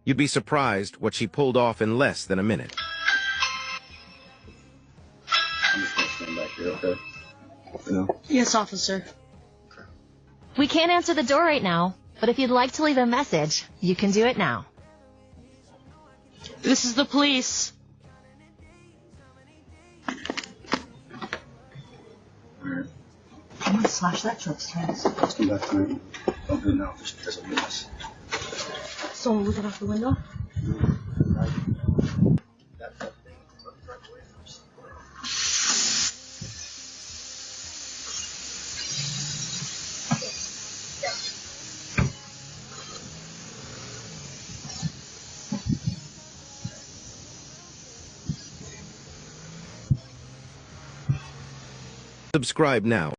You'd be surprised what she pulled off in less than a minute. I'm just gonna stand back here, okay? You know? Yes, officer. We can't answer the door right now, but if you'd like to leave a message, you can do it now. This is the police. Alright. I'm gonna slash that truck's tires. Let's come back tonight. Don't do it now. Just doesn't mean us. Someone looking out the window? Subscribe now.